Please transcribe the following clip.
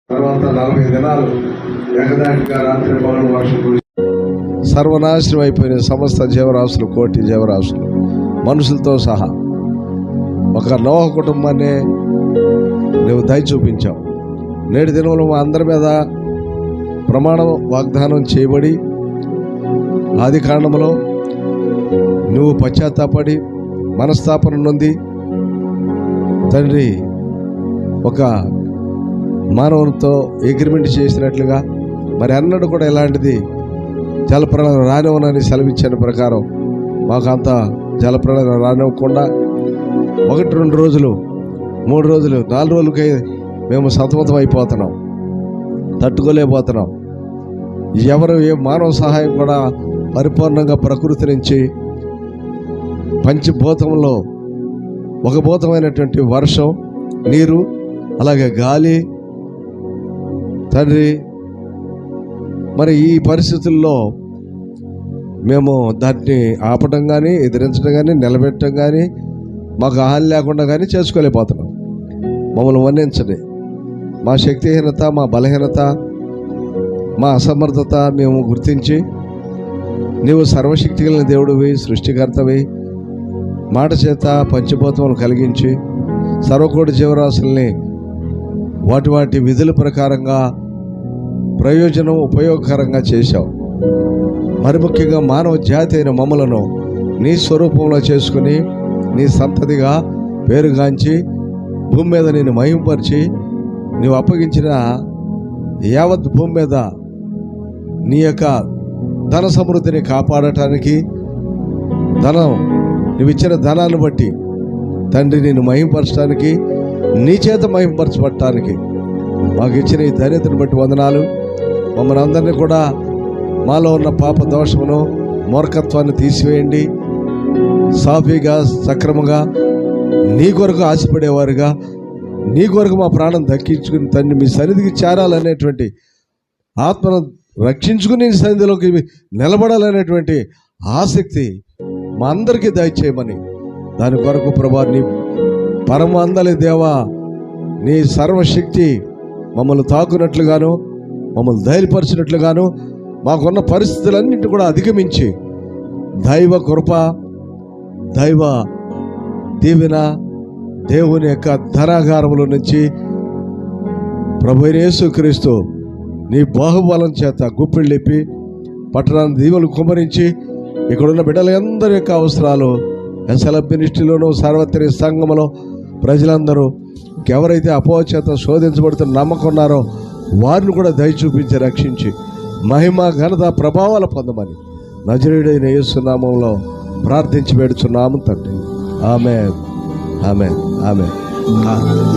తర్వాత 40 దినాలు ఏకదాటిగా రాత్రి పగలు వర్షం కురిసి సర్వనాశనం అయిపోయిన సమస్త జీవరాశులు, కోటి జీవరాశులు, మనుషులతో సహా ఒక నోహ కుటుంబాన్ని నువ్వు దయ చూపించావు. నేటి దినంలో మా అందరి మీద ప్రమాణం వాగ్దానం చేయబడి ఆది కాండములో నువ్వు పశ్చాత్తాపడి మనస్తాపన నొంది తండ్రి ఒక మానవునితో అగ్రిమెంట్ చేసినట్లుగా మరి అన్నడు కూడా ఇలాంటిది జలప్రళయం రానివ్వనని సెలవిచ్చిన ప్రకారం మాకు అంత జలప్రళయం రానివ్వకుండా 1-2 రోజులు 3 రోజులు 4 రోజులకై మేము సతమతం అయిపోతున్నాం, తట్టుకోలేకపోతున్నాం. ఎవరు ఏ మానవ సహాయం కూడా పరిపూర్ణంగా ప్రకృతి నుంచి పంచభూతంలో ఒక భూతమైనటువంటి వర్షం, నీరు, అలాగే గాలి తండ్రి, మరి ఈ పరిస్థితుల్లో మేము దాన్ని ఆపటం కానీ ఎదిరించడం కానీ నిలబెట్టడం కానీ మాకు ఆహారం లేకుండా కానీ చేసుకోలేకపోతున్నాం. మమ్మల్ని వర్ణించండి. మా శక్తిహీనత, మా బలహీనత, మా అసమర్థత మేము గుర్తించి నీవు సర్వశక్తి కలిగిన దేవుడివి, సృష్టికర్తవి, మాట చేత పంచభూతములు కలిగించి సర్వకోటి జీవరాశుల్ని వాటి వాటి విధుల ప్రకారంగా ప్రయోజనం ఉపయోగకరంగా చేశావు. మరి ముఖ్యంగా మానవ జాతి అయిన మమ్మలను నీ స్వరూపంలో చేసుకుని నీ సంతతిగా పేరుగాంచి భూమి మీద నేను మహింపరిచి నీవు అప్పగించిన యావత్ భూమి మీద నీ యొక్క ధన సమృద్ధిని కాపాడటానికి, నువ్వు ఇచ్చిన ధనాన్ని బట్టి తండ్రి నేను మహింపరచడానికి, నీ చేత మహింపరచబడటానికి మాకు ఇచ్చిన ఈ ధన్యతను బట్టి వందనాలు. మమ్మల్ని అందరినీ కూడా మాలో ఉన్న పాప దోషమును, మూర్ఖత్వాన్ని తీసివేయండి. సాఫీగా, సక్రమంగా నీ కొరకు ఆశపడేవారుగా, నీ కొరకు మా ప్రాణం దక్కించుకుని తండ్రి మీ సన్నిధికి చేరాలనేటువంటి, ఆత్మను రక్షించుకుని సన్నిధిలోకి నిలబడాలనేటువంటి ఆసక్తి మా అందరికీ దయచేయమని, దాని కొరకు ప్రభా నీ పరమాందలి దేవా నీ సర్వశక్తి మమ్మల్ని తాకునట్లుగాను, మమ్మల్ని ధైర్యపరిచినట్లుగాను, మాకున్న పరిస్థితులన్నింటి కూడా అధిగమించి దైవ కృప, దైవ దీవెన, దేవుని యొక్క ధనాగారముల నుంచి ప్రభు యేసుక్రీస్తు నీ బాహుబలం చేత గుప్పిళ్ళిప్పి పట్టణాన్ని దీవులు కుమ్మరించి ఇక్కడున్న బిడ్డలందరి యొక్క అవసరాలు ఎస్ఎల్ఎఫ్ మినిస్ట్రీలోనూ సార్వత్రిక సంఘములో ప్రజలందరూ ఎవరైతే అపోహ చేత శోధించబడుతున్న నమ్మకున్నారో వారిని కూడా దయ చూపించి రక్షించి మహిమ, ఘనత, ప్రభావాలు పొందమని నజరేయుడైన యేసు నామములో ప్రార్థించి వేడుచున్నాము తండ్రి. ఆమేన్, ఆమేన్, ఆమేన్.